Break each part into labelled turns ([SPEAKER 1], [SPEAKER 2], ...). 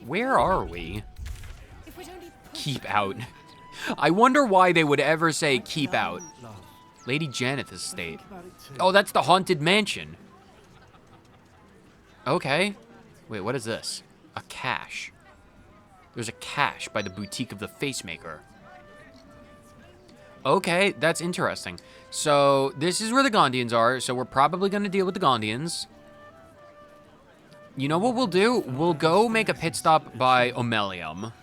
[SPEAKER 1] Where are we? Keep out. I wonder why they would ever say keep out. Lady Janeth's estate. Oh, that's the haunted mansion. Okay. Wait, what is this? A cache. There's a cache by the boutique of the Facemaker. Okay, that's interesting. So, this is where the Gondians are, so we're probably going to deal with the Gondians. You know what we'll do? We'll go make a pit stop by Omelium.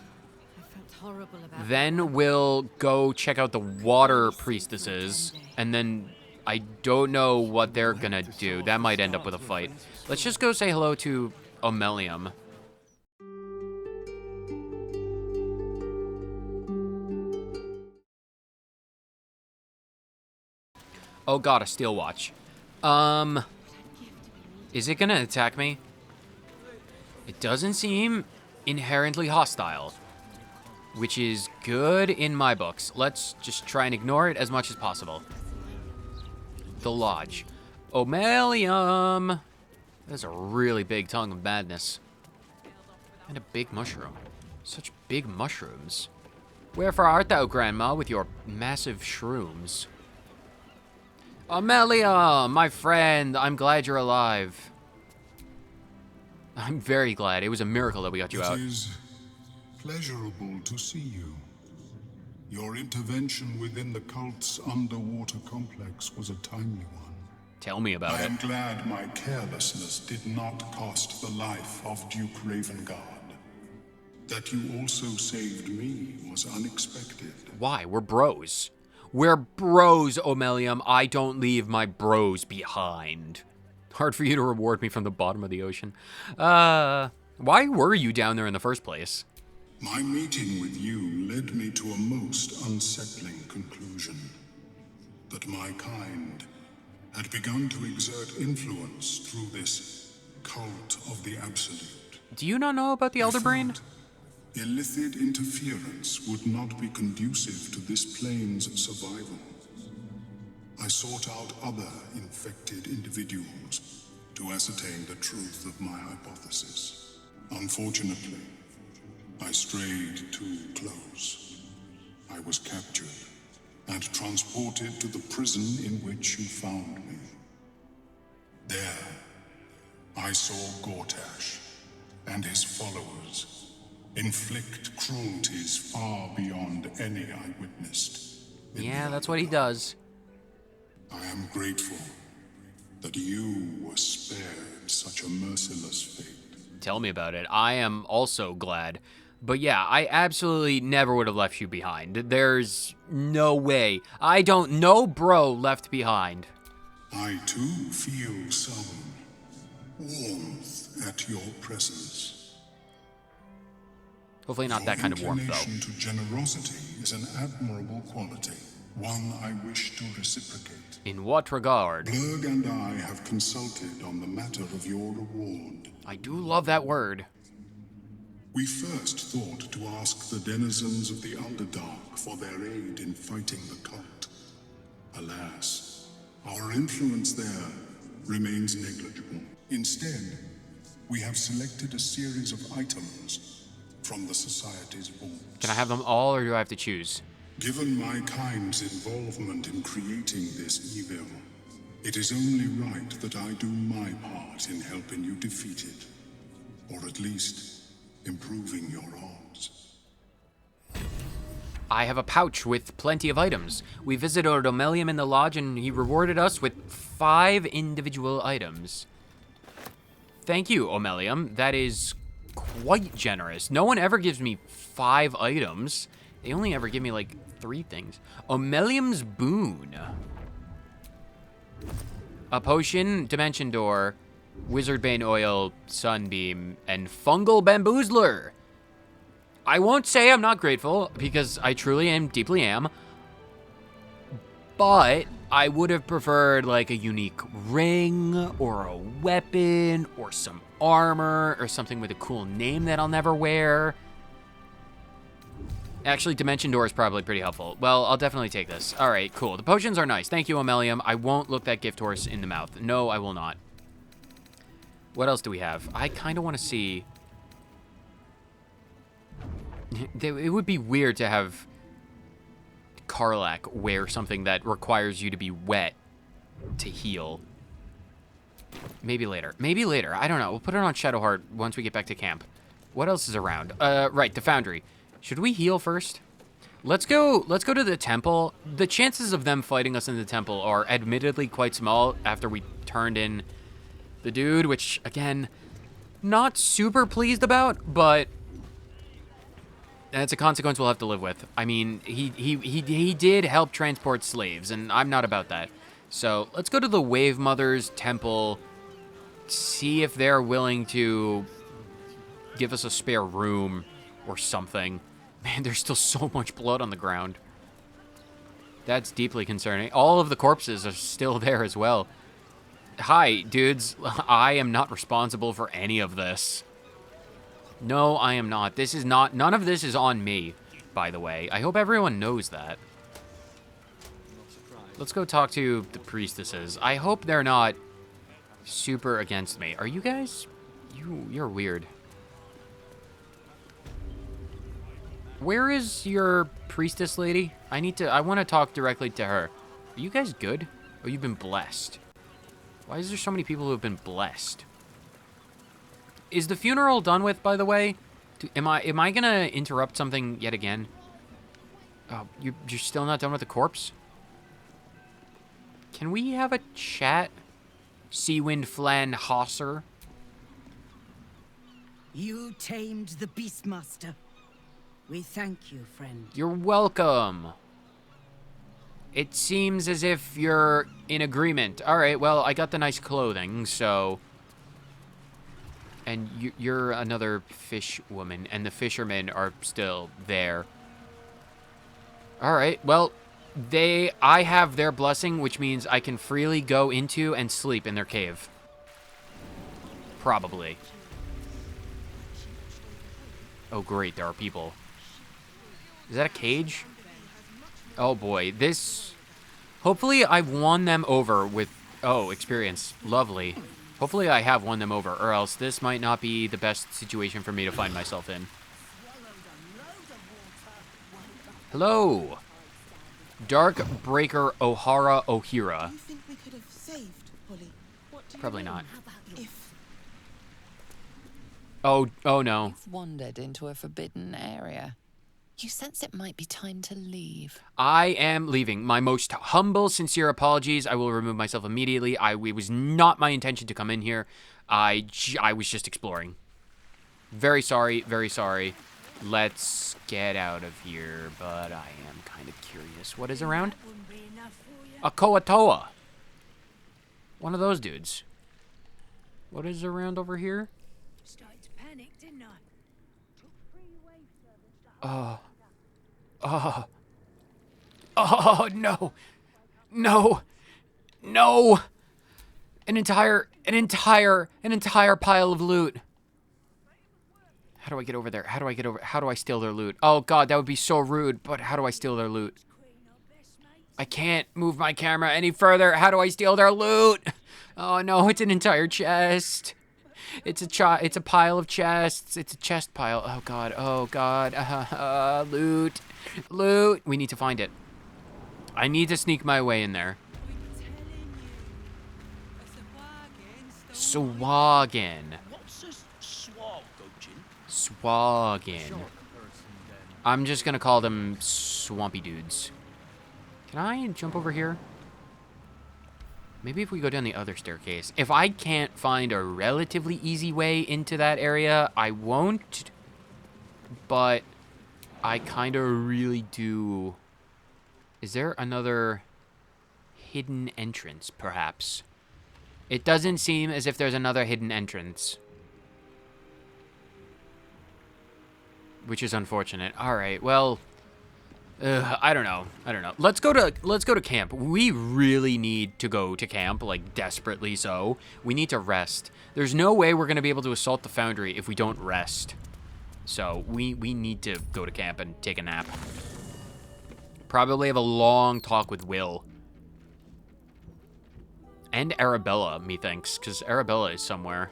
[SPEAKER 1] Then we'll go check out the water priestesses, and then I don't know what they're gonna do. That might end up with a fight. Let's just go say hello to Omelium. Oh god, a steel watch. Is it gonna attack me? It doesn't seem inherently hostile, which is good in my books. Let's just try and ignore it as much as possible. The Lodge. Omelium! That's a really big tongue of madness. And a big mushroom. Such big mushrooms. Wherefore art thou, Grandma, with your massive shrooms? Omelium, my friend, I'm glad you're alive. I'm very glad. It was a miracle that we got you out.
[SPEAKER 2] It is pleasurable to see you. Your intervention within the cult's underwater complex was a timely one.
[SPEAKER 1] Tell me about
[SPEAKER 2] I
[SPEAKER 1] it.
[SPEAKER 2] am glad my carelessness did not cost the life of Duke Ravengard. That you also saved me was unexpected.
[SPEAKER 1] Why? We're bros. We're bros, Omelium. I don't leave my bros behind. Hard for you to reward me from the bottom of the ocean. Why were you down there in the first place?
[SPEAKER 2] My meeting with you led me to a most unsettling conclusion. That my kind had begun to exert influence through this cult of the Absolute.
[SPEAKER 1] Do you not know about the Elder Brain?
[SPEAKER 2] Illicit interference would not be conducive to this plane's survival. I sought out other infected individuals to ascertain the truth of my hypothesis. Unfortunately, I strayed too close. I was captured and transported to the prison in which you found me. There, I saw Gortash and his followers inflict cruelties far beyond any I witnessed.
[SPEAKER 1] Yeah, that's what he does.
[SPEAKER 2] I am grateful that you were spared such a merciless fate.
[SPEAKER 1] Tell me about it. I am also glad. But yeah, I absolutely never would have left you behind. There's no way. I don't know bro left behind.
[SPEAKER 2] I too feel some warmth at your presence.
[SPEAKER 1] Hopefully not that kind of warmth,
[SPEAKER 2] Your
[SPEAKER 1] though.
[SPEAKER 2] inclination to generosity is an admirable quality, one I wish to reciprocate.
[SPEAKER 1] In what regard?
[SPEAKER 2] Blurg and I have consulted on the matter of your reward.
[SPEAKER 1] I do love that word.
[SPEAKER 2] We first thought to ask the denizens of the Underdark for their aid in fighting the cult. Alas, our influence there remains negligible. Instead, we have selected a series of items from the Society's vaults.
[SPEAKER 1] Can I have them all, or do I have to choose?
[SPEAKER 2] Given my kind's involvement in creating this evil, it is only right that I do my part in helping you defeat it. Or at least, improving your odds.
[SPEAKER 1] I have a pouch with plenty of items. We visited Omelium in the lodge, and he rewarded us with 5 individual items. Thank you, Omelium. That is quite generous. No one ever gives me 5 items. They only ever give me, like, 3 things. Omelium's Boon. A potion, Dimension Door, Wizardbane Oil, Sunbeam, and Fungal Bamboozler. I won't say I'm not grateful, because I truly am, deeply am. But I would have preferred, like, a unique ring, or a weapon, or some armor, or something with a cool name that I'll never wear. Actually, Dimension Door is probably pretty helpful. Well, I'll definitely take this. All right, cool. The potions are nice. Thank you, Omelium. I won't look that gift horse in the mouth. No, I will not. What else do we have? I kind of want to see... It would be weird to have Karlak wear something that requires you to be wet to heal. Maybe later. Maybe later. I don't know. We'll put it on Shadowheart once we get back to camp. What else is around? Right, the foundry. Should we heal first? Let's go to the temple. The chances of them fighting us in the temple are admittedly quite small after we turned in the dude, which, again, not super pleased about, but that's a consequence we'll have to live with. I mean, he did help transport slaves, and I'm not about that. So let's go to the Wave Mother's temple, see if they're willing to give us a spare room or something. Man, there's still so much blood on the ground. That's deeply concerning. All of the corpses are still there as well. Hi, dudes. I am not responsible for any of this. No, I am not. This is not... None of this is on me, by the way. I hope everyone knows that. Let's go talk to the priestesses. I hope they're not super against me. Are you guys? You're weird. Where is your priestess lady? I want to talk directly to her. Are you guys good? Or you've been blessed? Why is there so many people who have been blessed? Is the funeral done with, by the way? Am I gonna interrupt something yet again? Oh, you're still not done with the corpse? Can we have a chat? Seawind Flan Hosser?
[SPEAKER 3] You tamed the Beastmaster. We thank you, friend.
[SPEAKER 1] You're welcome. It seems as if you're in agreement. All right, well, I got the nice clothing, so... And you're another fish woman, and the fishermen are still there. All right, well, I have their blessing, which means I can freely go into and sleep in their cave. Probably. Oh, great, there are people. Is that a cage? Oh, boy, this... Hopefully I've won them over with... Oh, experience. Lovely. Hopefully I have won them over, or else this might not be the best situation for me to find myself in. Hello! Dark Breaker O'Hara O'Hira.
[SPEAKER 4] You think we could have saved Polly?
[SPEAKER 1] Probably not.
[SPEAKER 4] If
[SPEAKER 1] Oh no.
[SPEAKER 5] You've wandered into a forbidden area. You sense it might be time to leave.
[SPEAKER 1] I am leaving. My most humble, sincere apologies. I will remove myself immediately. It was not my intention to come in here. I was just exploring. Very sorry, very sorry. Let's get out of here, but I am kind of curious. What is around? A Koatoa. One of those dudes. What is around over here?
[SPEAKER 3] Started to panic, didn't I?
[SPEAKER 1] Oh, no. No. No. An entire pile of loot. How do I get over there? How do I steal their loot? Oh, God, that would be so rude, but how do I steal their loot? I can't move my camera any further. How do I steal their loot? Oh, no, it's an entire chest. It's a pile of chests. It's a chest pile. Oh, God. Oh, God. Loot. Loot. We need to find it. I need to sneak my way in there. Swaggin.
[SPEAKER 6] What's a swag,
[SPEAKER 1] Swaggin. I'm just gonna call them swampy dudes. Can I jump over here? Maybe if we go down the other staircase. If I can't find a relatively easy way into that area, I won't. But I kind of really do. Is there another hidden entrance, perhaps? It doesn't seem as if there's another hidden entrance. Which is unfortunate. All right, well, I don't know. Let's go to camp. We really need to go to camp, like desperately so. We need to rest. There's no way we're gonna be able to assault the foundry if we don't rest. So we need to go to camp and take a nap. Probably have a long talk with Wyll. And Arabella, methinks, because Arabella is somewhere.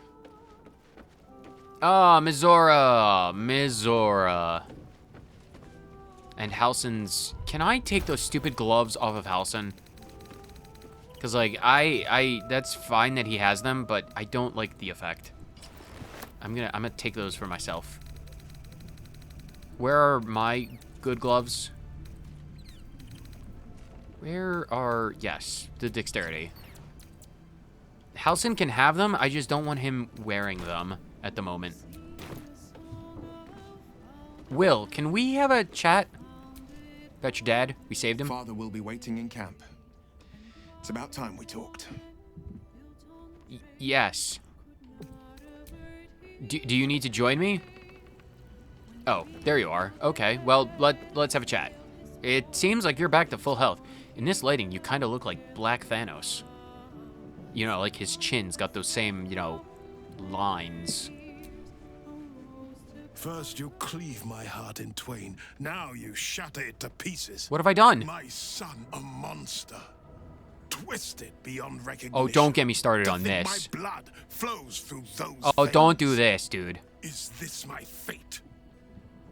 [SPEAKER 1] Ah, Mizora. And Halsin's... Can I take those stupid gloves off of Halsin? Because, like, that's fine that he has them, but I don't like the effect. I'm gonna take those for myself. Where are my good gloves? Where are... Yes, the dexterity. Halsin can have them, I just don't want him wearing them at the moment. Wyll, can we have a chat about your dad? We saved him.
[SPEAKER 6] Father will be waiting in camp. It's about time we talked.
[SPEAKER 1] Yes. Do you need to join me? Oh, there you are. Okay, well, let's have a chat. It seems like you're back to full health. In this lighting, you kind of look like Black Thanos. You know, like his chin's got those same, you know, lines.
[SPEAKER 7] First you cleave my heart in twain, now you shatter it to pieces.
[SPEAKER 1] What have I done?
[SPEAKER 7] My son, a monster. Twisted beyond recognition.
[SPEAKER 1] Oh, don't get me started on
[SPEAKER 7] To think
[SPEAKER 1] this.
[SPEAKER 7] My blood flows through those
[SPEAKER 1] Oh, don't do
[SPEAKER 7] veins.
[SPEAKER 1] this, dude.
[SPEAKER 7] Is this my fate?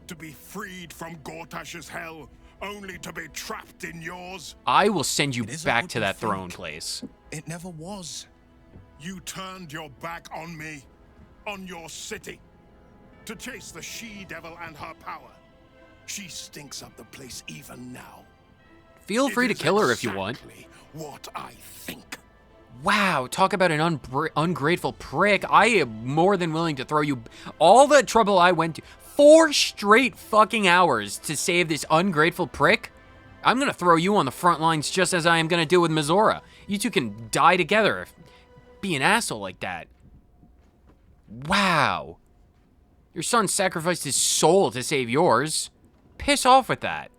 [SPEAKER 7] To be freed from Gortash's hell, only to be trapped in yours?
[SPEAKER 1] I will send you
[SPEAKER 6] It isn't
[SPEAKER 1] back
[SPEAKER 6] what
[SPEAKER 1] to
[SPEAKER 6] you
[SPEAKER 1] that
[SPEAKER 6] think.
[SPEAKER 1] throne place.
[SPEAKER 6] It never was.
[SPEAKER 7] You turned your back on me, on your city, to chase the she-devil and her power. She stinks up the place even now.
[SPEAKER 1] Feel free to
[SPEAKER 7] It is
[SPEAKER 1] kill her if you want.
[SPEAKER 7] exactly what I think.
[SPEAKER 1] Wow, talk about an ungrateful prick. I am more than willing to throw you all the trouble I went to. 4 straight fucking hours to save this ungrateful prick? I'm gonna throw you on the front lines just as I am gonna do with Mizora. You two can die together. Be an asshole like that. Wow. Your son sacrificed his soul to save yours. Piss off with that.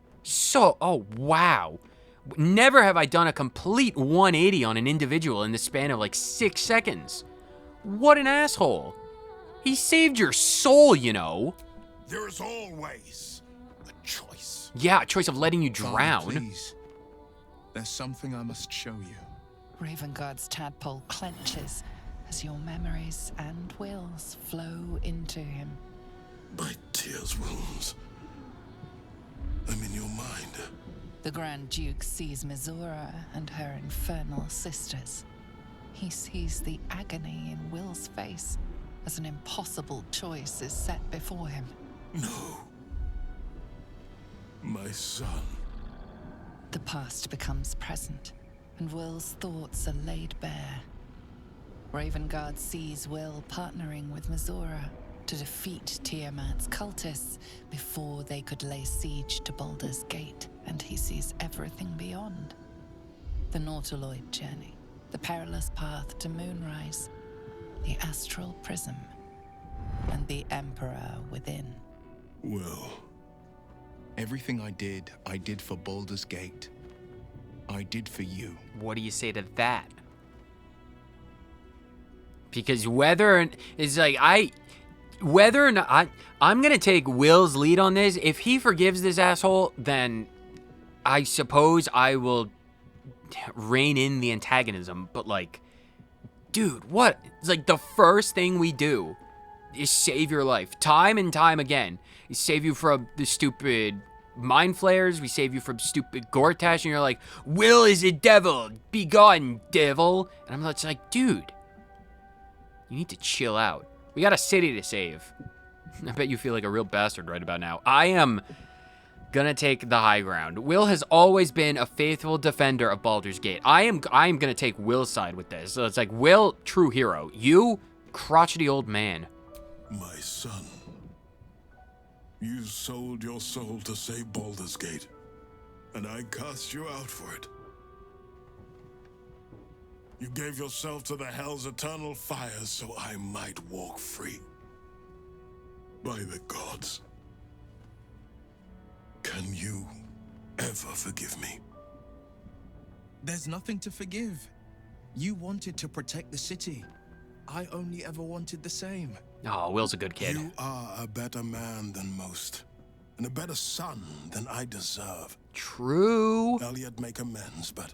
[SPEAKER 1] Oh, wow. Never have I done a complete 180 on an individual in the span of like 6 seconds. What an asshole. He saved your soul, you know.
[SPEAKER 7] There is always a choice.
[SPEAKER 1] Yeah, a choice of letting you
[SPEAKER 6] Father,
[SPEAKER 1] drown.
[SPEAKER 6] please. There's something I must show you.
[SPEAKER 5] Ravengard's tadpole clenches as your memories and wills flow into him.
[SPEAKER 7] My tears wounds. I'm in your mind.
[SPEAKER 5] The Grand Duke sees Mizora and her infernal sisters. He sees the agony in Will's face as an impossible choice is set before him.
[SPEAKER 7] No. My son.
[SPEAKER 5] The past becomes present, and Will's thoughts are laid bare. Ravengard sees Wyll partnering with Mizora to defeat Tiamat's cultists before they could lay siege to Baldur's Gate, and he sees everything beyond. The Nautiloid journey, the perilous path to Moonrise, the astral prism, and the Emperor within.
[SPEAKER 7] Well,
[SPEAKER 6] Everything I did for Baldur's Gate. I did for you.
[SPEAKER 1] What do you say to that? Because whether or not I'm gonna take Will's lead on this. If he forgives this asshole, then I suppose I will rein in the antagonism. But like, dude, what? It's like the first thing we do is save your life, time and time again. We save you from the stupid mind flayers. We save you from stupid Gortash, and you're like, Wyll is a devil. Be gone, devil. And I'm just like, dude, you need to chill out. We got a city to save. I bet you feel like a real bastard right about now. I am gonna take the high ground. Wyll has always been a faithful defender of Baldur's Gate. I am gonna take Will's side with this. So it's like, Wyll, true hero. You, crotchety old man.
[SPEAKER 7] my son. You sold your soul to save Baldur's Gate, and I cast you out for it. You gave yourself to the Hell's eternal fires so I might walk free. By the gods. Can you ever forgive me?
[SPEAKER 6] There's nothing to forgive. You wanted to protect the city. I only ever wanted the same.
[SPEAKER 1] Oh, Will's a good kid.
[SPEAKER 7] You are a better man than most, and a better son than I deserve.
[SPEAKER 1] True.
[SPEAKER 7] I'll yet make amends, but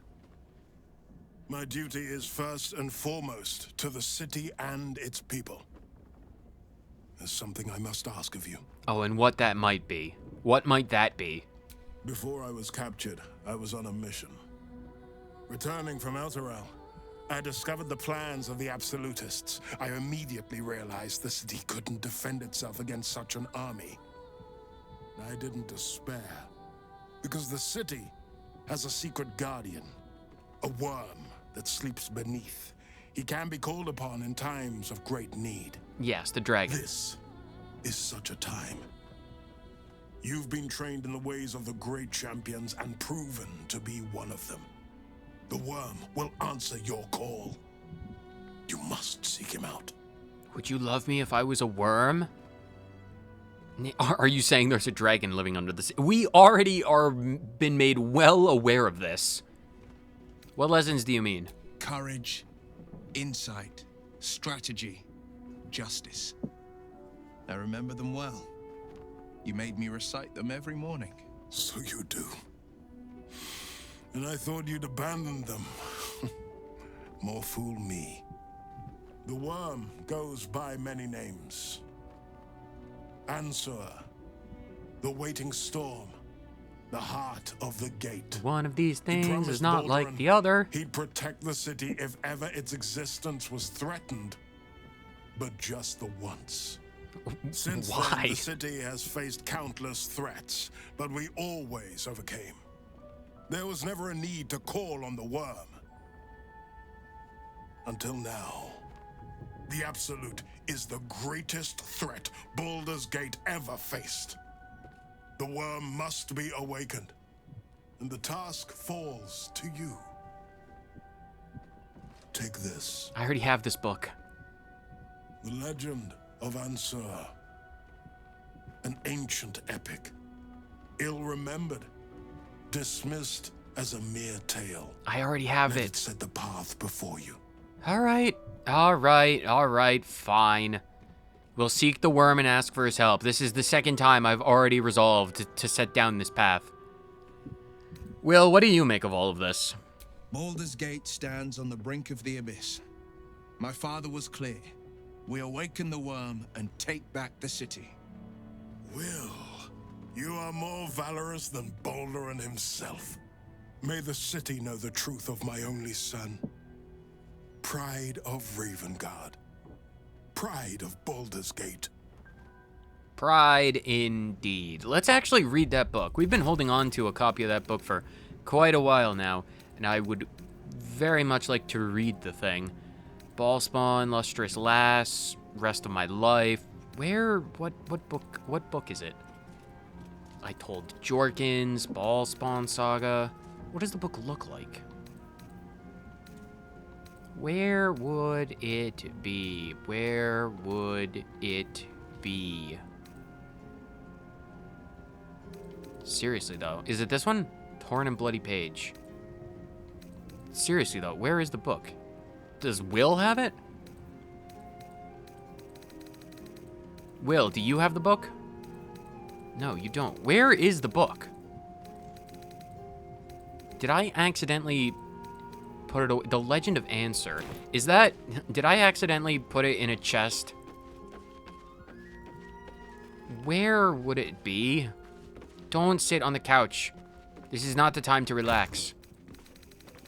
[SPEAKER 7] my duty is first and foremost to the city and its people. There's something I must ask of you.
[SPEAKER 1] Oh, and what that might be. What might that be?
[SPEAKER 7] Before I was captured, I was on a mission. Returning from Elturel, I discovered the plans of the Absolutists. I immediately realized the city couldn't defend itself against such an army. I didn't despair, because the city has a secret guardian, a worm that sleeps beneath. He can be called upon in times of great need.
[SPEAKER 1] Yes, the dragon.
[SPEAKER 7] This is such a time. You've been trained in the ways of the great champions and proven to be one of them. The worm will answer your call. You must seek him out.
[SPEAKER 1] Would you love me if I was a worm? Are you saying there's a dragon living under the sea? We already are been made well aware of this. What lessons do you mean?
[SPEAKER 6] Courage, insight, strategy, justice. I remember them well. You made me recite them every morning.
[SPEAKER 7] So you do. And I thought you'd abandoned them. More fool me. The worm goes by many names. Answer, the waiting storm, the heart of the gate.
[SPEAKER 1] One of these
[SPEAKER 7] He
[SPEAKER 1] things
[SPEAKER 7] promised
[SPEAKER 1] is not
[SPEAKER 7] Baldur
[SPEAKER 1] like the other.
[SPEAKER 7] He'd protect the city if ever its existence was threatened. But just the once. Since
[SPEAKER 1] Why?
[SPEAKER 7] then, the city has faced countless threats, but we always overcame. There was never a need to call on the worm. Until now. The Absolute is the greatest threat Baldur's Gate ever faced. The worm must be awakened, and the task falls to you. Take this.
[SPEAKER 1] I already have this book.
[SPEAKER 7] The Legend of Ansur. An ancient epic. Ill-remembered. Dismissed as a mere tale.
[SPEAKER 1] I already have
[SPEAKER 7] Let
[SPEAKER 1] it.
[SPEAKER 7] it set the path before you.
[SPEAKER 1] All right, fine. We'll seek the worm and ask for his help. This is the second time I've already resolved to set down this path. Wyll, what do you make of all of this?
[SPEAKER 6] Baldur's Gate stands on the brink of the abyss. My father was clear. We awaken the worm and take back the city.
[SPEAKER 7] Wyll, you are more valorous than Baldur himself. May the city know the truth of my only son. Pride of Ravengard. Pride of Baldur's Gate.
[SPEAKER 1] Pride indeed. Let's actually read that book. We've been holding on to a copy of that book for quite a while now, and I would very much like to read the thing. Ballspawn, Lustrous Lass, Rest of My Life. What book is it? I Told Jorkins, Ballspawn Saga. What does the book look like? Where would it be? Where would it be? Seriously, though. Is it this one? Torn and Bloody Page. Seriously, though. Where is the book? Does Wyll have it? Wyll, do you have the book? No, you don't. Where is the book? Did I accidentally put it away? The Legend of Ansur. Is that... Did I accidentally put it in a chest? Where would it be? Don't sit on the couch. This is not the time to relax.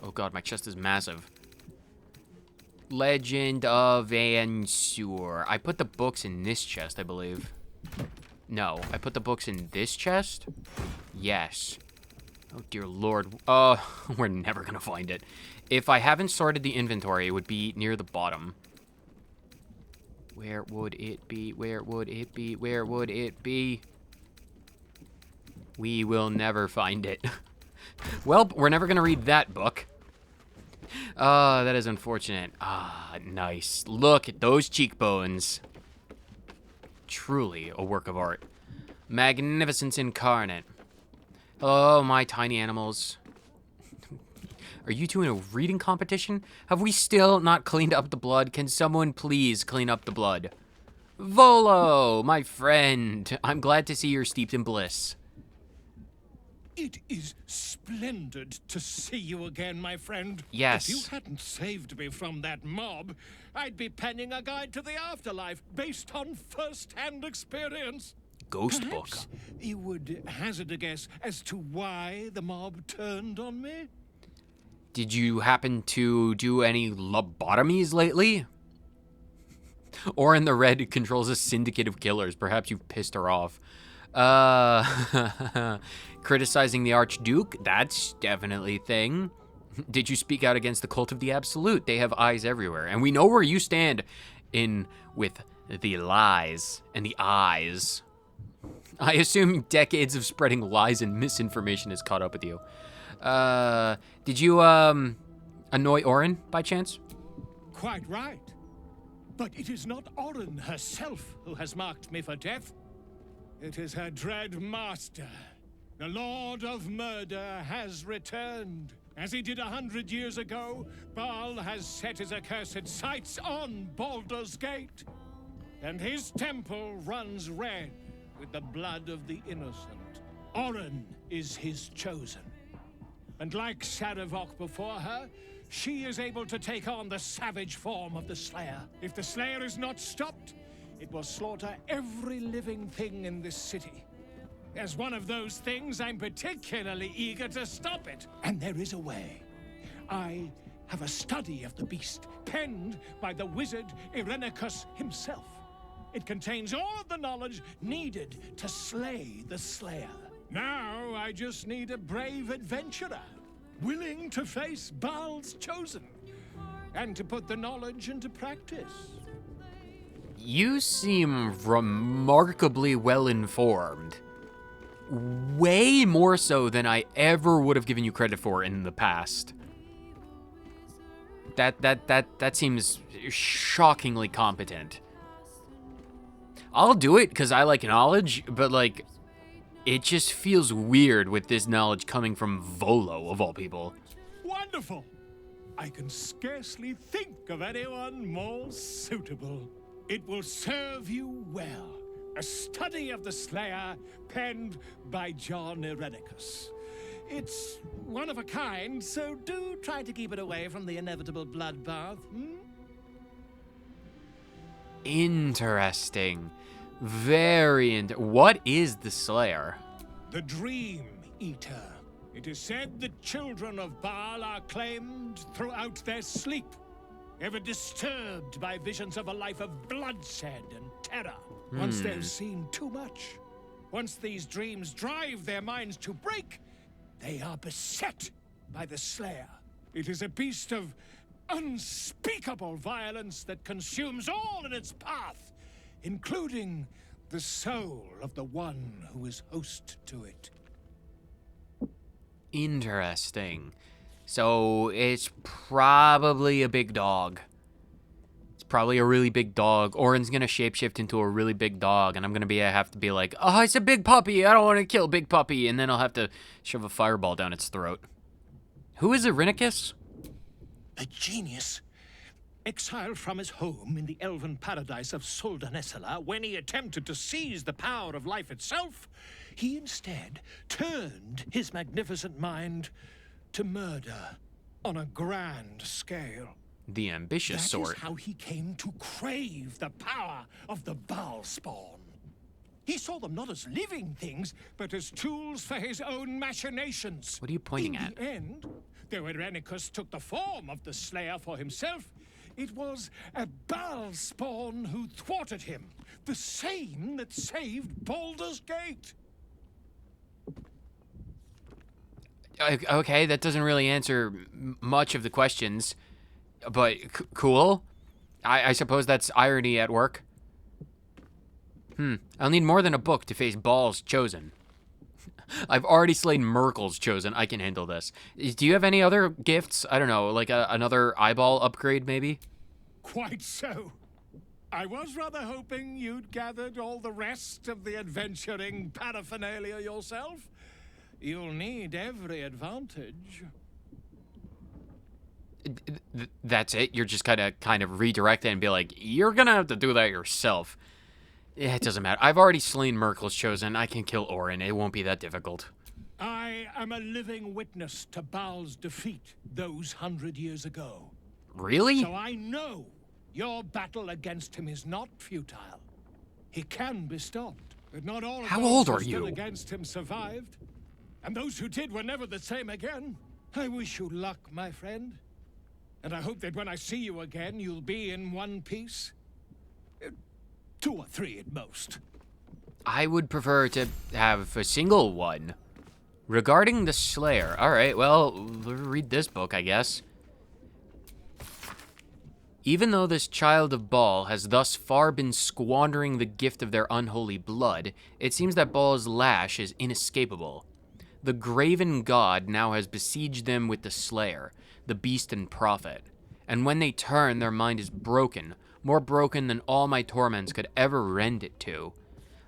[SPEAKER 1] Oh god, my chest is massive. Legend of Ansur. I put the books in this chest, I believe. No, I put the books in this chest? Yes. Oh dear lord. We're never gonna find it. If I haven't sorted the inventory, it would be near the bottom. Where would it be? Where would it be? Where would it be? We will never find it. Well, we're never gonna read that book. That is unfortunate. Nice. Look at those cheekbones. Truly a work of art. Magnificence incarnate. Hello, my tiny animals. Are you two in a reading competition? Have we still not cleaned up the blood? Can someone please clean up the blood? Volo, my friend. I'm glad to see you're steeped in bliss.
[SPEAKER 8] It is splendid to see you again, my friend.
[SPEAKER 1] Yes.
[SPEAKER 8] If you hadn't saved me from that mob, I'd be penning a guide to the afterlife based on first-hand experience.
[SPEAKER 1] ghost book.
[SPEAKER 8] Perhaps you would hazard a guess as to why the mob turned on me?
[SPEAKER 1] Did you happen to do any lobotomies lately? Orin the Red controls a syndicate of killers. Perhaps you've pissed her off. Criticizing the Archduke? That's definitely a thing. Did you speak out against the cult of the Absolute? They have eyes everywhere. And we know where you stand in with the lies and the eyes. I assume decades of spreading lies and misinformation has caught up with you. Did you, annoy Orin by chance?
[SPEAKER 8] Quite right. But it is not Orin herself who has marked me for death. It is her dread master. The Lord of Murder has returned. As he did 100 years ago, Baal has set his accursed sights on Baldur's Gate. And his temple runs red with the blood of the innocent. Orin is his chosen. And like Sarevok before her, she is able to take on the savage form of the Slayer. If the Slayer is not stopped, it will slaughter every living thing in this city. As one of those things, I'm particularly eager to stop it. And there is a way. I have a study of the beast, penned by the wizard Irenicus himself. It contains all of the knowledge needed to slay the Slayer. Now I just need a brave adventurer, willing to face Baal's chosen, and to put the knowledge into practice.
[SPEAKER 1] You seem remarkably well informed. Way more so than I ever would have given you credit for in the past. That seems shockingly competent. I'll do it because I like knowledge, but like, it just feels weird with this knowledge coming from Volo, of all people.
[SPEAKER 8] Wonderful! I can scarcely think of anyone more suitable. It will serve you well. A study of the Slayer, penned by John Irenicus. It's one of a kind, so do try to keep it away from the inevitable bloodbath,
[SPEAKER 1] Interesting. What is the Slayer?
[SPEAKER 8] The Dream Eater. It is said the children of Baal are claimed throughout their sleep, ever disturbed by visions of a life of bloodshed and terror. Once they've seen too much, once these dreams drive their minds to break, they are beset by the Slayer. It is a beast of unspeakable violence that consumes all in its path, including the soul of the one who is host to it.
[SPEAKER 1] Interesting. So it's probably a big dog. It's probably a really big dog. Orin's gonna shapeshift into a really big dog, and I'm gonna have to be like, oh, it's a big puppy. I don't want to kill big puppy, and then I'll have to shove a fireball down its throat. Who is Irenicus?
[SPEAKER 8] A genius. Exiled from his home in the elven paradise of Soldanessala, when he attempted to seize the power of life itself, he instead turned his magnificent mind to murder on a grand scale.
[SPEAKER 1] The ambitious sort.
[SPEAKER 8] That is how he came to crave the power of the Baal spawn. He saw them not as living things, but as tools for his own machinations.
[SPEAKER 1] What are you pointing at?
[SPEAKER 8] In the end, though Irenicus took the form of the Slayer for himself, it was a Baal spawn who thwarted him, the same that saved Baldur's Gate.
[SPEAKER 1] Okay, that doesn't really answer much of the questions, but cool. I suppose that's irony at work. I'll need more than a book to face Baal's chosen. I've already slain Merkel's chosen. I can handle this. Do you have any other gifts? I don't know, like another eyeball upgrade, maybe?
[SPEAKER 8] Quite so. I was rather hoping you'd gathered all the rest of the adventuring paraphernalia yourself. You'll need every advantage.
[SPEAKER 1] That's it? You're just kind of redirect it and be like, you're gonna have to do that yourself. Yeah, it doesn't matter. I've already slain Merkel's chosen. I can kill Orin. It won't be that difficult.
[SPEAKER 8] I am a living witness to Baal's defeat those 100 years ago.
[SPEAKER 1] Really?
[SPEAKER 8] So I know your battle against him is not futile. He can be stopped. But not all of
[SPEAKER 1] How
[SPEAKER 8] those
[SPEAKER 1] old
[SPEAKER 8] who
[SPEAKER 1] are
[SPEAKER 8] stood
[SPEAKER 1] you?
[SPEAKER 8] against him survived. And those who did were never the same again. I wish you luck, my friend. And I hope that when I see you again, you'll be in one piece. 2 or 3 at most.
[SPEAKER 1] I would prefer to have a single one. Regarding the Slayer. Alright, well, read this book, I guess. Even though this child of Baal has thus far been squandering the gift of their unholy blood, it seems that Baal's lash is inescapable. The graven god now has besieged them with the Slayer, the beast and prophet. And when they turn, their mind is broken, more broken than all my torments could ever rend it to.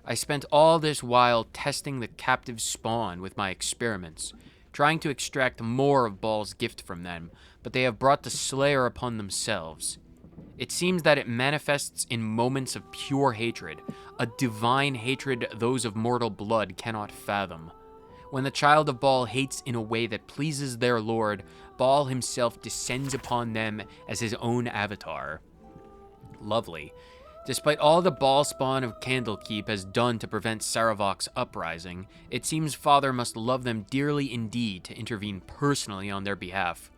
[SPEAKER 1] I spent all this while testing the captive spawn with my experiments, trying to extract more of Baal's gift from them, but they have brought the Slayer upon themselves. It seems that it manifests in moments of pure hatred, a divine hatred those of mortal blood cannot fathom. When the child of Baal hates in a way that pleases their lord, Baal himself descends upon them as his own avatar. Lovely. Despite all the Baal spawn of Candlekeep has done to prevent Saravok's uprising, it seems Father must love them dearly indeed to intervene personally on their behalf.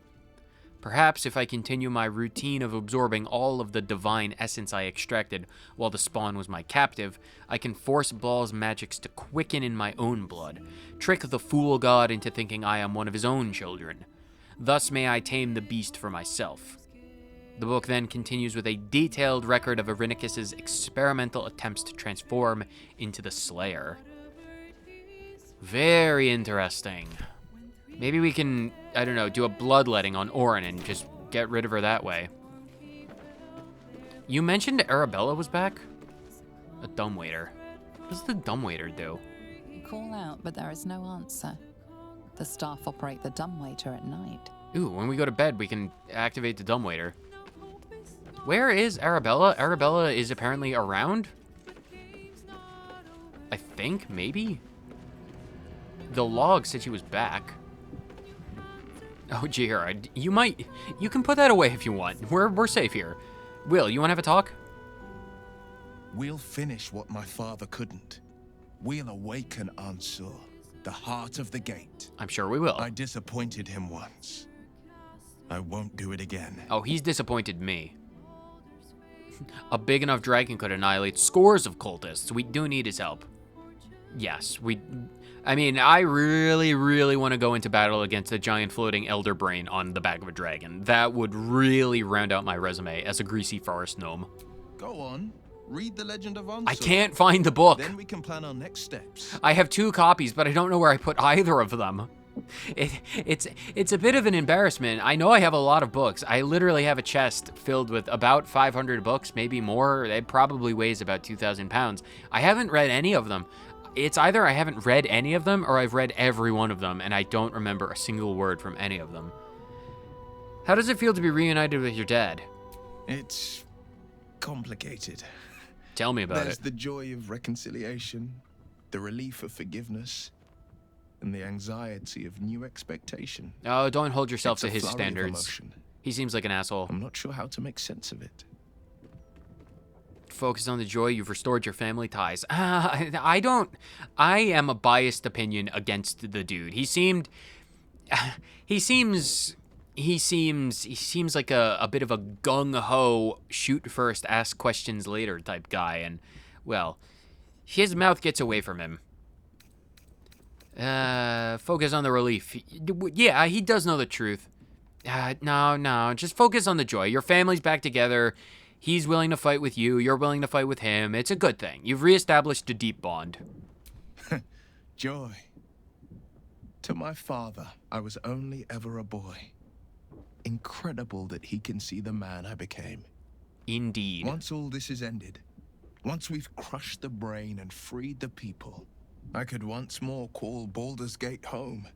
[SPEAKER 1] Perhaps if I continue my routine of absorbing all of the divine essence I extracted while the spawn was my captive, I can force Baal's magics to quicken in my own blood, trick the fool god into thinking I am one of his own children. Thus may I tame the beast for myself. The book then continues with a detailed record of Irenicus's experimental attempts to transform into the Slayer. Very interesting. Maybe we can, I don't know, do a bloodletting on Orin and just get rid of her that way. You mentioned Arabella was back? A dumbwaiter. What does the dumbwaiter do?
[SPEAKER 5] Call out, but there is no answer. The staff operate the dumbwaiter at night.
[SPEAKER 1] Ooh, when we go to bed, we can activate the dumbwaiter. Where is Arabella? Arabella is apparently around? I think, maybe? The log said she was back. Oh, Gerard, you can put that away if you want. We're safe here. Wyll, you want to have a talk?
[SPEAKER 6] We'll finish what my father couldn't. We'll awaken Ansur, the heart of the gate.
[SPEAKER 1] I'm sure we will.
[SPEAKER 6] I disappointed him once. I won't do it again.
[SPEAKER 1] Oh, he's disappointed me. A big enough dragon could annihilate scores of cultists. We do need his help. Yes, I mean, I really, really want to go into battle against a giant floating elder brain on the back of a dragon. That would really round out my resume as a greasy forest gnome.
[SPEAKER 6] Go on. Read the Legend of Ansur.
[SPEAKER 1] I can't find the book.
[SPEAKER 6] Then we can plan our next steps.
[SPEAKER 1] I have 2 copies, but I don't know where I put either of them. It's a bit of an embarrassment. I know I have a lot of books. I literally have a chest filled with about 500 books, maybe more. It probably weighs about 2,000 pounds. I haven't read any of them. It's either I haven't read any of them or I've read every one of them, and I don't remember a single word from any of them. How does it feel to be reunited with your dad?
[SPEAKER 6] It's complicated.
[SPEAKER 1] Tell me about
[SPEAKER 6] There's
[SPEAKER 1] it.
[SPEAKER 6] the joy of reconciliation, the relief of forgiveness, and the anxiety of new expectation.
[SPEAKER 1] Oh, don't hold yourself
[SPEAKER 6] It's
[SPEAKER 1] to
[SPEAKER 6] a
[SPEAKER 1] his
[SPEAKER 6] flurry of
[SPEAKER 1] standards.
[SPEAKER 6] emotion.
[SPEAKER 1] He seems like an asshole.
[SPEAKER 6] I'm not sure how to make sense of it.
[SPEAKER 1] Focus on the joy you've restored your family ties. I am a biased opinion against the dude. He seems like a bit of a gung-ho, shoot first, ask questions later type guy, and, well, his mouth gets away from him. Focus on the relief. Yeah, he does know the truth. No, just focus on the joy. Your family's back together. He's willing to fight with you. You're willing to fight with him. It's a good thing. You've reestablished a deep bond.
[SPEAKER 6] Joy. To my father, I was only ever a boy. Incredible that he can see the man I became.
[SPEAKER 1] Indeed.
[SPEAKER 6] Once all this is ended, once we've crushed the brain and freed the people, I could once more call Baldur's Gate home.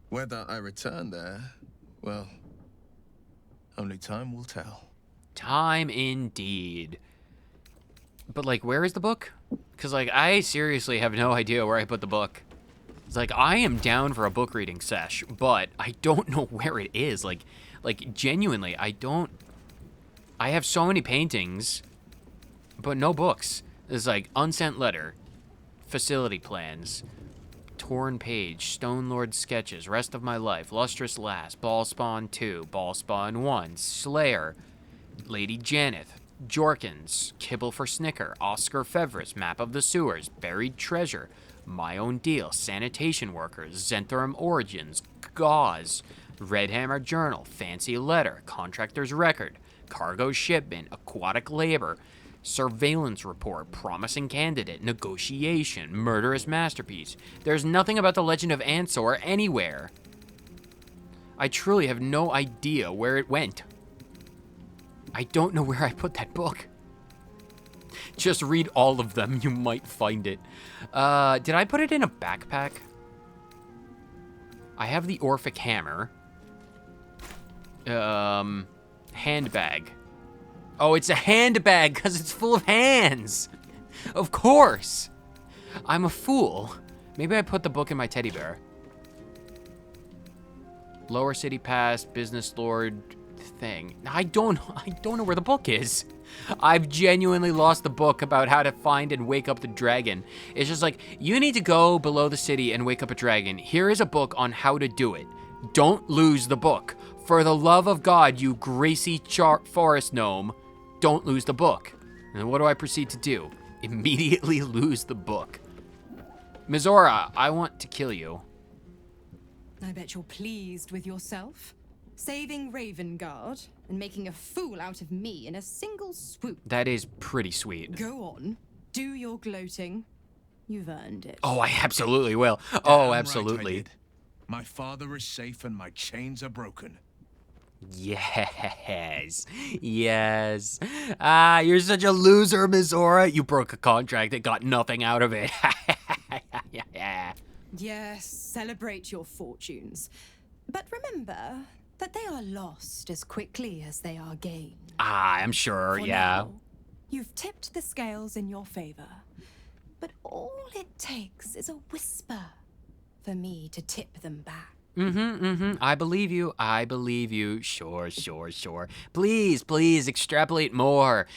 [SPEAKER 6] Whether I return there, well, only time will tell.
[SPEAKER 1] Time indeed. But, like, where is the book? Because, like, I seriously have no idea where I put the book. It's like, I am down for a book reading sesh, but I don't know where it is. Like, genuinely, I have so many paintings, but no books. There's, like, unsent letter, Facility plans. Torn Page, Stone Lord Sketches, Rest of My Life, Lustrous Lass, Ballspawn 2, Ballspawn 1, Slayer, Lady Janeth, Jorkins, Kibble for Snicker, Oscar Fevris, Map of the Sewers, Buried Treasure, My Own Deal, Sanitation Workers, Zentrum Origins, Gauze, Red Hammer Journal, Fancy Letter, Contractor's Record, Cargo Shipment, Aquatic Labor, Surveillance Report, Promising Candidate, Negotiation, Murderous Masterpiece. There's nothing about the Legend of Ansor anywhere. I truly have no idea where it went. I don't know where I put that book. Just read all of them, you might find it. Did I put it in a backpack? I have the Orphic Hammer. Handbag. Oh, it's a handbag because it's full of hands. Of course. I'm a fool. Maybe I put the book in my teddy bear. Lower City Pass, Business Lord thing. I don't know where the book is. I've genuinely lost the book about how to find and wake up the dragon. It's just like, you need to go below the city and wake up a dragon. Here is a book on how to do it. Don't lose the book. For the love of God, you greasy forest gnome, don't lose the book. And what do I proceed to do? Immediately lose the book. Mizora, I want to kill you.
[SPEAKER 9] I bet you're pleased with yourself. Saving Ravengard and making a fool out of me in a single swoop.
[SPEAKER 1] That is pretty sweet.
[SPEAKER 9] Go on. Do your gloating. You've earned it.
[SPEAKER 1] Oh, I absolutely will. Oh,
[SPEAKER 6] Damn
[SPEAKER 1] absolutely.
[SPEAKER 6] right I did. My father is safe and my chains are broken.
[SPEAKER 1] Yes. Yes. Ah, you're such a loser, Mizora. You broke a contract that got nothing out of it.
[SPEAKER 9] Yes, celebrate your fortunes. But remember that they are lost as quickly as they are gained.
[SPEAKER 1] Ah, I'm sure,
[SPEAKER 9] For
[SPEAKER 1] yeah.
[SPEAKER 9] now, you've tipped the scales in your favor. But all it takes is a whisper for me to tip them back.
[SPEAKER 1] I believe you. I believe you. Sure. Please, please extrapolate more.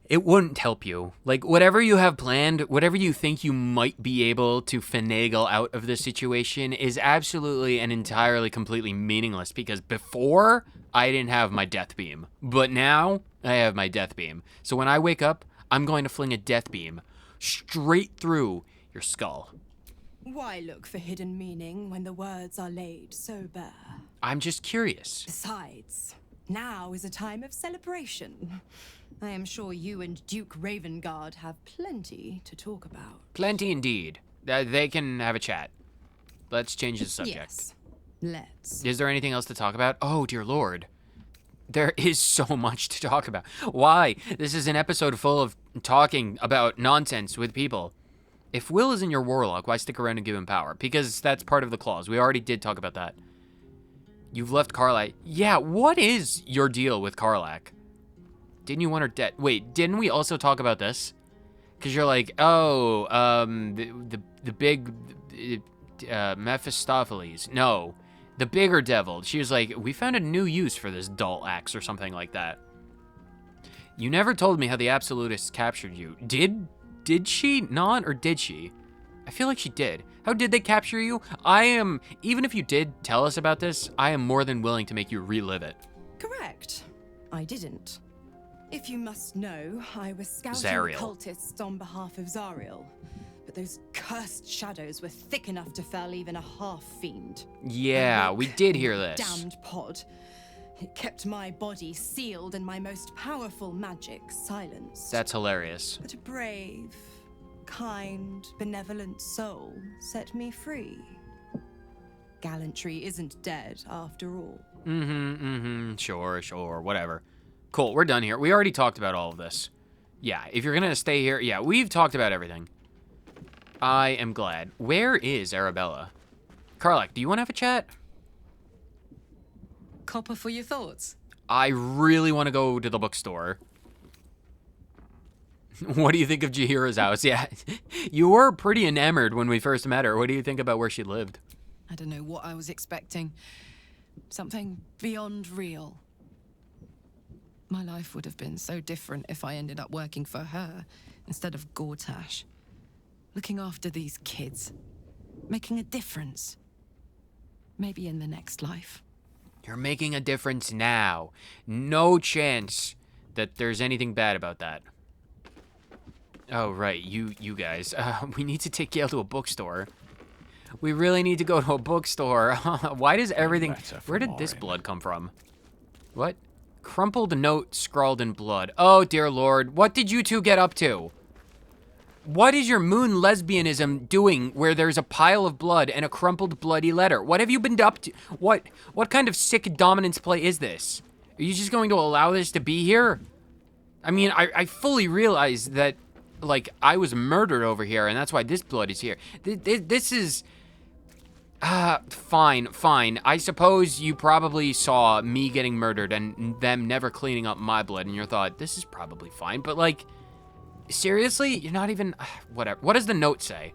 [SPEAKER 1] It wouldn't help you. Like, whatever you have planned, whatever you think you might be able to finagle out of this situation is absolutely and entirely completely meaningless, because before, I didn't have my death beam. But now, I have my death beam. So when I wake up, I'm going to fling a death beam straight through your skull.
[SPEAKER 9] Why look for hidden meaning when the words are laid so bare?
[SPEAKER 1] I'm just curious.
[SPEAKER 9] Besides, now is a time of celebration. I am sure you and Duke Ravengard have plenty to talk about.
[SPEAKER 1] Plenty indeed. They can have a chat. Let's change the subject.
[SPEAKER 9] Yes, let's.
[SPEAKER 1] Is there anything else to talk about? Oh, dear Lord. There is so much to talk about. Why? This is an episode full of talking about nonsense with people. If Wyll isn't your warlock, why stick around and give him power? Because that's part of the clause. We already did talk about that. You've left Karlach. Yeah, what is your deal with Karlach? Didn't you want her dead? Wait, didn't we also talk about this? Because you're like, oh, the big Mephistopheles. No, the bigger devil. She was like, we found a new use for this dull axe or something like that. You never told me how the Absolutists captured you. Did she not, or did she? I feel like she did. How did they capture you? Even if you did tell us about this, I am more than willing to make you relive it.
[SPEAKER 9] Correct. I didn't. If you must know, I was scouting
[SPEAKER 1] Zariel.
[SPEAKER 9] cultists on behalf of Zariel. But those cursed shadows were thick enough to fell even a half-fiend.
[SPEAKER 1] Yeah, we did hear this.
[SPEAKER 9] Damned pod. It kept my body sealed and my most powerful magic silenced.
[SPEAKER 1] That's hilarious.
[SPEAKER 9] But a brave, kind, benevolent soul set me free. Gallantry isn't dead after all.
[SPEAKER 1] Sure, whatever. Cool, we're done here. We already talked about all of this. Yeah, if you're gonna stay here, yeah, we've talked about everything. I am glad. Where is Arabella? Karlach, do you want to have a chat?
[SPEAKER 5] Copper for your thoughts.
[SPEAKER 1] I really want to go to the bookstore. What do you think of Jaheira's house? Yeah, you were pretty enamored when we first met her. What do you think about where she lived?
[SPEAKER 5] I don't know what I was expecting. Something beyond real. My life would have been so different if I ended up working for her instead of Gortash. looking after these kids, making a difference. Maybe in the next life.
[SPEAKER 1] You're making a difference now. No chance that there's anything bad about that. Oh, right, you guys. We need to take Gale to a bookstore. We really need to go to a bookstore. Why does everything... Where did this blood come from? What? Crumpled note scrawled in blood. Oh, dear Lord. What did you two get up to? What is your moon lesbianism doing where there's a pile of blood and a crumpled bloody letter? What have you been up to? What kind of sick dominance play is this? Are you just going to allow this to be here? I mean, I fully realize that, like, I was murdered over here, and that's why this blood is here. This is... fine. I suppose you probably saw me getting murdered and them never cleaning up my blood, and you thought, this is probably fine, but, like... Seriously? You're not even... whatever. What does the note say?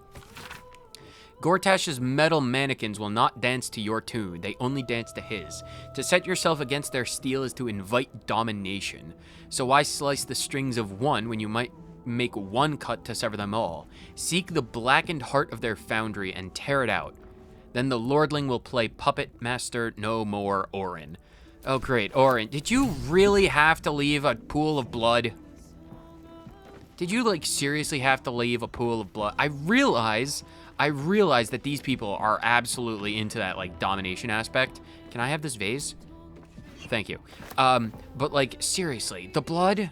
[SPEAKER 1] Gortash's metal mannequins will not dance to your tune. They only dance to his. To set yourself against their steel is to invite domination. So why slice the strings of one when you might make one cut to sever them all? Seek the blackened heart of their foundry and tear it out. Then the lordling will play puppet master no more, Orin. Oh, great. Orin, did you really have to leave a pool of blood? Did you, like, seriously have to leave a pool of blood? I realize that these people are absolutely into that, like, domination aspect. Can I have this vase? Thank you. But, like, seriously, the blood?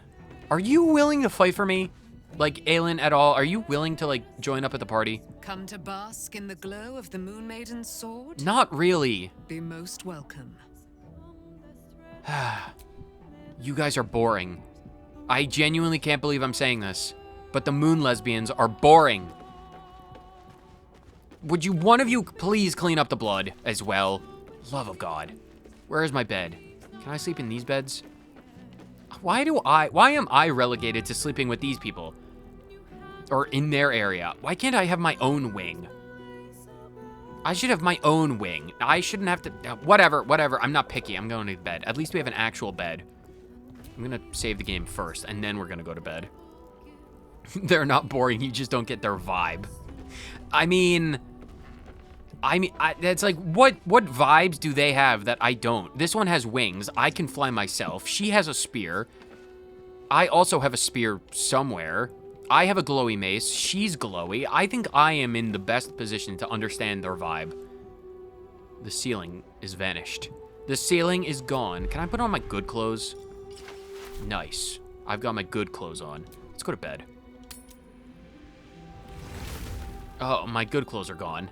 [SPEAKER 1] Are you willing to fight for me? Like, Aelin at all? Are you willing to, like, join up at the party?
[SPEAKER 5] Come to bask in the glow of the Moon Maiden's sword?
[SPEAKER 1] Not really.
[SPEAKER 5] Be most welcome.
[SPEAKER 1] You guys are boring. I genuinely can't believe I'm saying this, but the moon lesbians are boring. Would you, one of you, please clean up the blood as well? Love of God. Where is my bed? Can I sleep in these beds? Why am I relegated to sleeping with these people? Or in their area? Why can't I have my own wing? I should have my own wing. I shouldn't have to, whatever. I'm not picky. I'm going to bed. At least we have an actual bed. I'm gonna save the game first, and then we're gonna go to bed. They're not boring, you just don't get their vibe. I mean, that's like, what vibes do they have that I don't? This one has wings, I can fly myself. She has a spear. I also have a spear somewhere. I have a glowy mace, she's glowy. I think I am in the best position to understand their vibe. The ceiling is vanished. The ceiling is gone. Can I put on my good clothes? Nice. I've got my good clothes on. Let's go to bed. Oh, my good clothes are gone.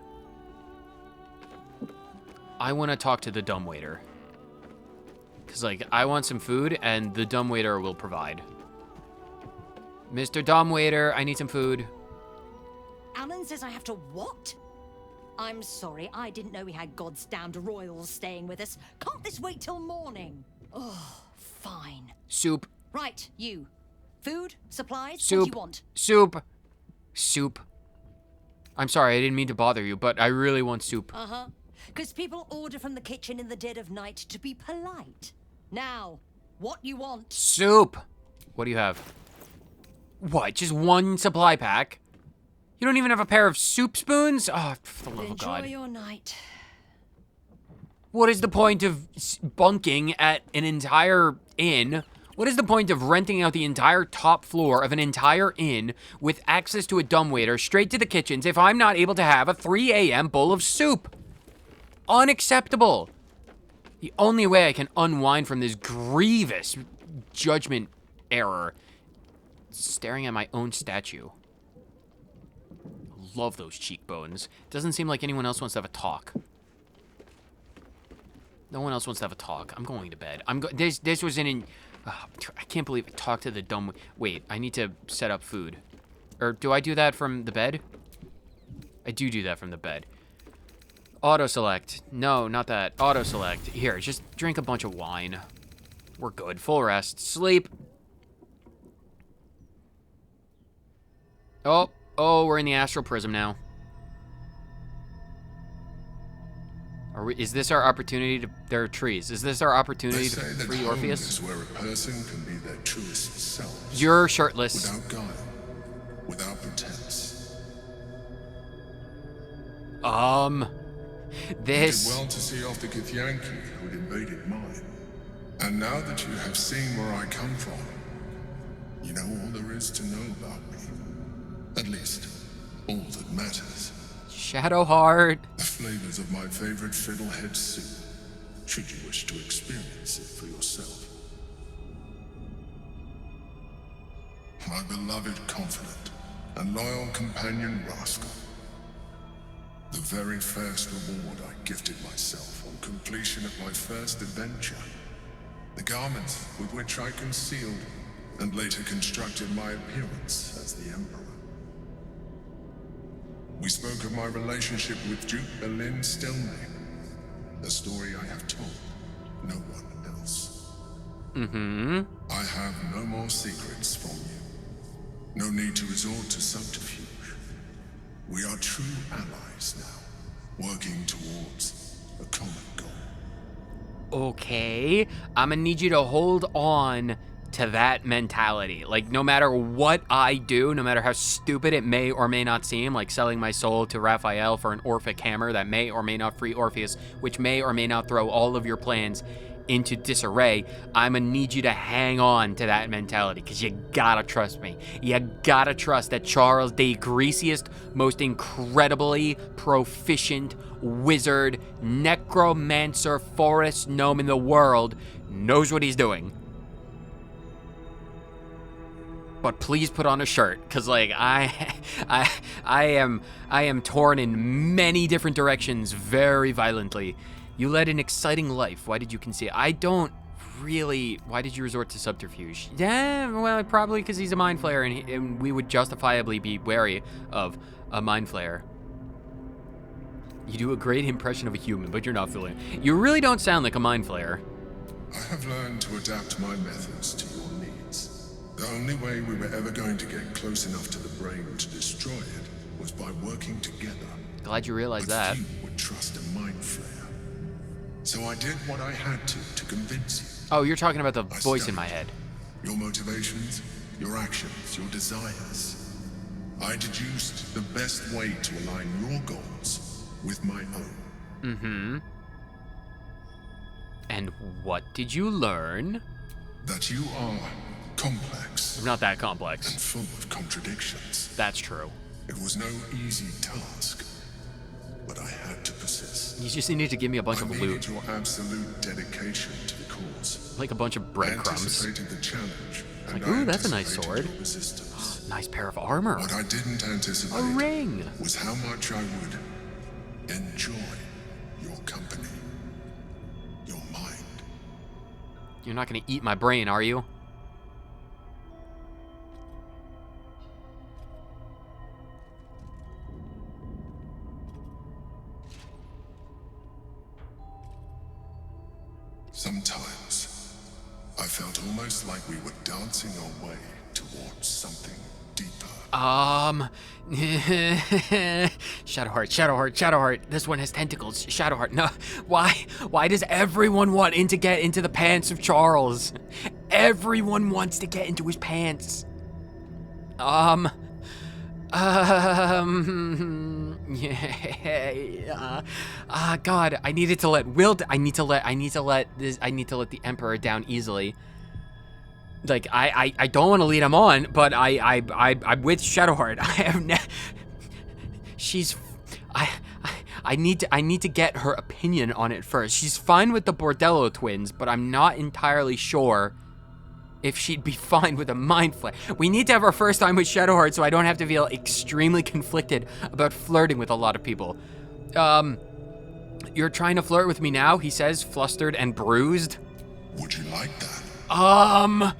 [SPEAKER 1] I want to talk to the dumbwaiter. Because, like, I want some food, and the dumbwaiter will provide. Mr. Dumbwaiter, I need some food.
[SPEAKER 10] Alan says I have to what? I'm sorry, I didn't know we had God's damned royals staying with us. Can't this wait till morning? Oh, fine.
[SPEAKER 1] Soup.
[SPEAKER 10] Right, you. Food? Supplies?
[SPEAKER 1] Soup.
[SPEAKER 10] What do you want?
[SPEAKER 1] Soup. I'm sorry, I didn't mean to bother you, but I really want soup.
[SPEAKER 10] Uh-huh. Because people order from the kitchen in the dead of night to be polite. Now, what you want?
[SPEAKER 1] Soup. What do you have? What, just one supply pack? You don't even have a pair of soup spoons? Oh, for the love of God.
[SPEAKER 10] Enjoy your night.
[SPEAKER 1] What is the point of bunking at an entire inn? What is the point of renting out the entire top floor of an entire inn with access to a dumbwaiter straight to the kitchens if I'm not able to have a 3 a.m. bowl of soup? Unacceptable. The only way I can unwind from this grievous judgment error is staring at my own statue. Love those cheekbones. Doesn't seem like anyone else wants to have a talk. No one else wants to have a talk. I'm going to bed. This was I can't believe I talked to the dumb... Wait, I need to set up food. Or do I do that from the bed? I do that from the bed. Auto-select. No, not that. Auto-select. Here, just drink a bunch of wine. We're good. Full rest. Sleep. Oh, we're in the astral prism now. Is this our opportunity to... There are trees. Is this our opportunity to free Orpheus?
[SPEAKER 2] Is where a person can be their truest self.
[SPEAKER 1] You're shirtless.
[SPEAKER 2] Without guile, without pretense.
[SPEAKER 1] This...
[SPEAKER 2] You did well to see off the Githyanki who had invaded mine. And now that you have seen where I come from, you know all there is to know about me. At least, all that matters.
[SPEAKER 1] Shadowheart.
[SPEAKER 2] The flavors of my favorite fiddlehead soup, should you wish to experience it for yourself. My beloved confidant and loyal companion Rascal. The very first reward I gifted myself on completion of my first adventure. The garments with which I concealed and later constructed my appearance as the Emperor. We spoke of my relationship with Duke Berlin Stilmane, a story I have told no one else. I have no more secrets from you. No need to resort to subterfuge. We are true allies now, working towards a common goal.
[SPEAKER 1] Okay, I'm gonna need you to hold on to that mentality. Like, no matter what I do, no matter how stupid it may or may not seem, like selling my soul to Raphael for an Orphic hammer that may or may not free Orpheus, which may or may not throw all of your plans into disarray, I'm gonna need you to hang on to that mentality, because you gotta trust me. You gotta trust that Charles, the greasiest, most incredibly proficient wizard, necromancer, forest gnome in the world, knows what he's doing. But please put on a shirt, because like I am torn in many different directions very violently. You led an exciting life. Why did you conceal? I don't really. Why did you resort to subterfuge? Yeah, well, probably because he's a mind flayer, and we would justifiably be wary of a mind flayer. You do a great impression of a human, but you're not fooling. You really don't sound like a mind flayer.
[SPEAKER 2] I have learned to adapt my methods to your needs. The only way we were ever going to get close enough to the brain to destroy it was by working together.
[SPEAKER 1] Glad you realized that.
[SPEAKER 2] Few would trust a mind flayer. So I did what I had to convince you.
[SPEAKER 1] Oh, you're talking about the voice in my head.
[SPEAKER 2] Your motivations, your actions, your desires. I deduced the best way to align your goals with my own.
[SPEAKER 1] And what did you learn?
[SPEAKER 2] That you are complex.
[SPEAKER 1] I'm not that complex.
[SPEAKER 2] And full of contradictions.
[SPEAKER 1] That's true.
[SPEAKER 2] It was no easy task, but I had to persist.
[SPEAKER 1] You just need to give me a bunch of
[SPEAKER 2] I
[SPEAKER 1] loot.
[SPEAKER 2] needed your absolute dedication to the cause.
[SPEAKER 1] Like a bunch of breadcrumbs.
[SPEAKER 2] I anticipated the challenge.
[SPEAKER 1] Like, ooh, that's a nice sword.
[SPEAKER 2] Resistance.
[SPEAKER 1] Nice pair of armor.
[SPEAKER 2] What I didn't anticipate
[SPEAKER 1] a ring.
[SPEAKER 2] Was how much I would enjoy your company. Your mind.
[SPEAKER 1] You're not gonna eat my brain, are you?
[SPEAKER 2] Sometimes, I felt almost like we were dancing our way towards something deeper.
[SPEAKER 1] Shadowheart. This one has tentacles. Shadowheart, no. Why does everyone want to get into the pants of Charles? Everyone wants to get into his pants. God, I needed to let Wyll. I need to let the Emperor down easily. Like I don't want to lead him on, but I'm with Shadowheart. I need to get her opinion on it first. She's fine with the Bordello twins, but I'm not entirely sure if she'd be fine with a mind flare. We need to have our first time with Shadowheart so I don't have to feel extremely conflicted about flirting with a lot of people. You're trying to flirt with me now, he says, flustered and bruised.
[SPEAKER 2] Would you like that?
[SPEAKER 1] Oh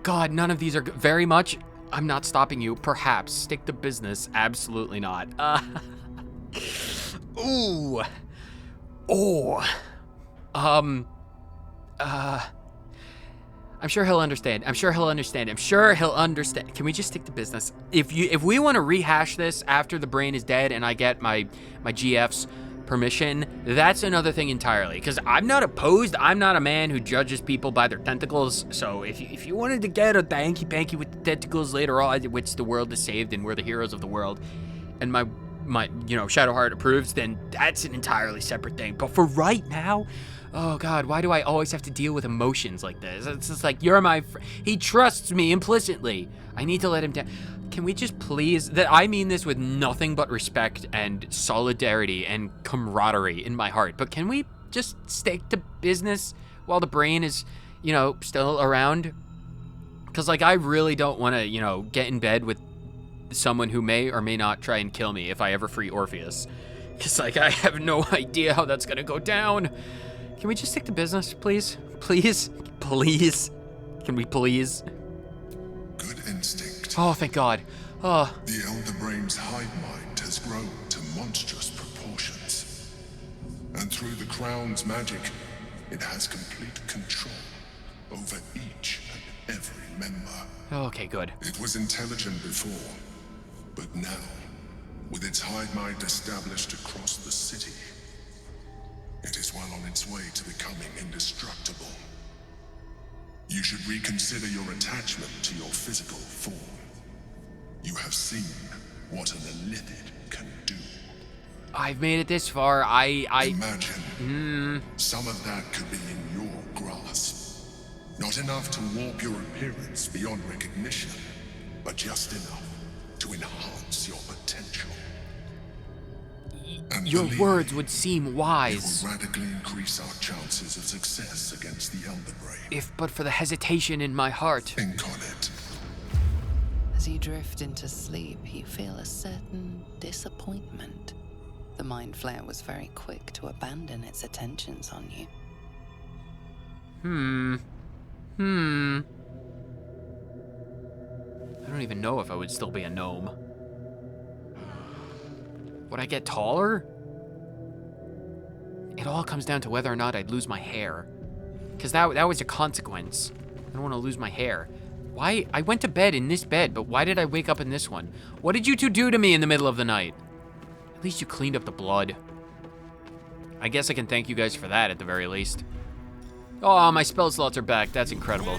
[SPEAKER 1] God, none of these are very much. I'm not stopping you. Perhaps. Stick to business. Absolutely not. Ooh. Oh. I'm sure he'll understand. Can we just stick to business? If we want to rehash this after the brain is dead and I get my GFs, permission, that's another thing entirely. Because I'm not opposed. I'm not a man who judges people by their tentacles. So if you wanted to get a hanky-panky with the tentacles later on, which the world is saved and we're the heroes of the world, and my Shadowheart approves, then that's an entirely separate thing. But for right now, oh God, why do I always have to deal with emotions like this? It's just like, you're my he trusts me implicitly. I need to let him down. Can we just please, I mean this with nothing but respect and solidarity and camaraderie in my heart, but can we just stick to business while the brain is, still around? Because, like, I really don't want to, get in bed with someone who may or may not try and kill me if I ever free Orpheus. Because, like, I have no idea how that's going to go down. Can we just stick to business, please? Please? Please? Can we please?
[SPEAKER 2] Good instinct.
[SPEAKER 1] Oh, thank God. Oh.
[SPEAKER 2] The Elder Brain's hive mind has grown to monstrous proportions. And through the Crown's magic, it has complete control over each and every member.
[SPEAKER 1] Okay, good.
[SPEAKER 2] It was intelligent before, but now, with its hive mind established across the city, it is well on its way to becoming indestructible. You should reconsider your attachment to your physical form. You have seen what an illithid can do.
[SPEAKER 1] I've made it this far.
[SPEAKER 2] Imagine some of that could be in your grasp. Not enough to warp your appearance beyond recognition, but just enough to enhance your potential. And
[SPEAKER 1] your words would seem wise.
[SPEAKER 2] It will radically increase our chances of success against the Elder Brain.
[SPEAKER 1] If but for the hesitation in my heart.
[SPEAKER 2] Think on it.
[SPEAKER 5] As you drift into sleep, you feel a certain disappointment. The Mind Flayer was very quick to abandon its attentions on you.
[SPEAKER 1] I don't even know if I would still be a gnome. Would I get taller? It all comes down to whether or not I'd lose my hair. Because that was a consequence. I don't want to lose my hair. Why? I went to bed in this bed, but why did I wake up in this one? What did you two do to me in the middle of the night? At least you cleaned up the blood. I guess I can thank you guys for that at the very least. Oh, my spell slots are back. That's incredible.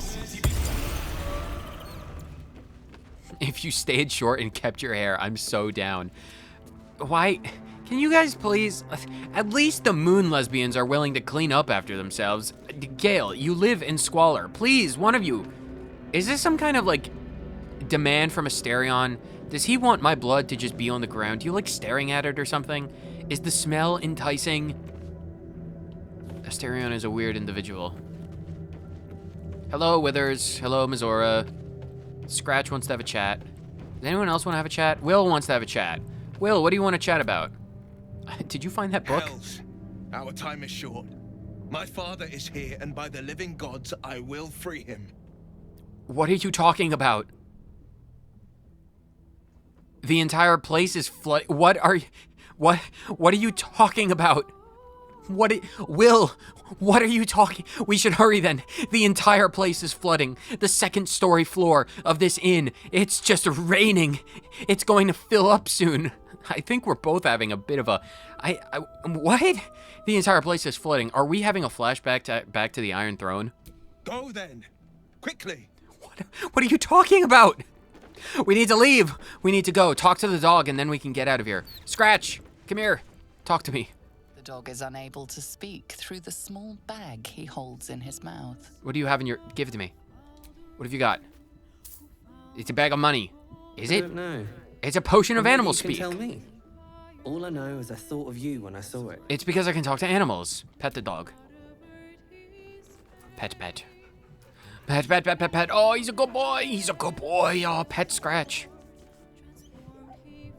[SPEAKER 1] If you stayed short and kept your hair, I'm so down. Why? Can you guys please? At least the moon lesbians are willing to clean up after themselves. Gale, you live in squalor. Please, one of you. Is this some kind of, like, demand from Asterion? Does he want my blood to just be on the ground? Do you like staring at it or something? Is the smell enticing? Asterion is a weird individual. Hello, Withers. Hello, Mizora. Scratch wants to have a chat. Does anyone else want to have a chat? Wyll wants to have a chat. Wyll, what do you want to chat about? Did you find that book?
[SPEAKER 6] Hells, our time is short. My father is here, and by the living gods, I will free him.
[SPEAKER 1] What are you talking about? The entire place is flooded. What are you talking about? Wyll, what are you talking? We should hurry then. The entire place is flooding. The second-story floor of this inn. It's just raining. It's going to fill up soon. I think we're both having a bit of a... What? The entire place is flooding. Are we having a flashback back to the Iron Throne?
[SPEAKER 6] Go then. Quickly.
[SPEAKER 1] What are you talking about? We need to leave. We need to go. Talk to the dog and then we can get out of here. Scratch, come here. Talk to me.
[SPEAKER 5] The dog is unable to speak through the small bag he holds in his mouth.
[SPEAKER 1] What do you have in your... Give it to me. What have you got? It's a bag of money. Is it?
[SPEAKER 11] I don't know.
[SPEAKER 1] It's a potion of
[SPEAKER 11] Maybe
[SPEAKER 1] animal
[SPEAKER 11] you can
[SPEAKER 1] speak.
[SPEAKER 11] tell me. All I know is I thought of you when I saw it.
[SPEAKER 1] It's because I can talk to animals. Pet the dog. Pet. Pet. Oh, he's a good boy. He's a good boy. Oh, pet Scratch.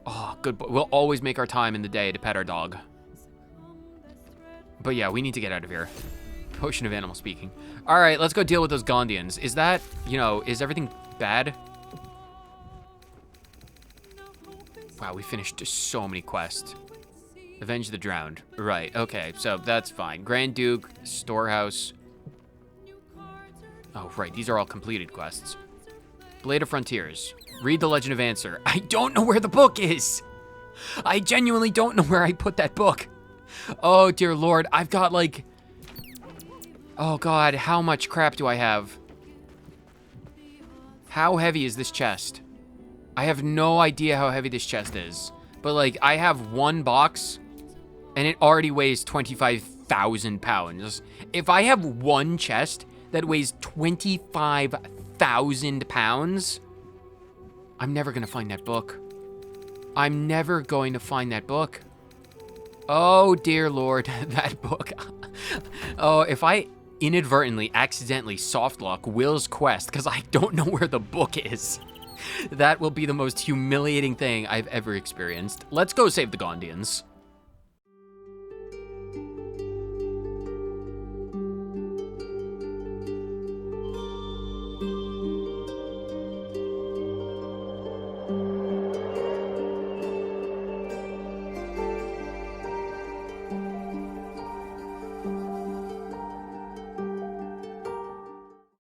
[SPEAKER 1] Oh, good boy. We'll always make our time in the day to pet our dog. But yeah, we need to get out of here. Potion of animal speaking. All right, let's go deal with those Gondians. Is that, is everything bad? Wow, we finished just so many quests. Avenge the drowned. Right, okay, so that's fine. Grand Duke, Storehouse. Oh, right, these are all completed quests. Blade of Frontiers. Read the Legend of Answer. I don't know where the book is. I genuinely don't know where I put that book. Oh, dear Lord. I've got, like... Oh, God. How much crap do I have? How heavy is this chest? I have no idea how heavy this chest is. But, like, I have one box, and it already weighs 25,000 pounds. If I have one chest that weighs 25,000 pounds, I'm never going to find that book. I'm never going to find that book. Oh, dear Lord, that book. Oh, if I inadvertently, accidentally softlock Wyll's quest because I don't know where the book is, that will be the most humiliating thing I've ever experienced. Let's go save the Gondians.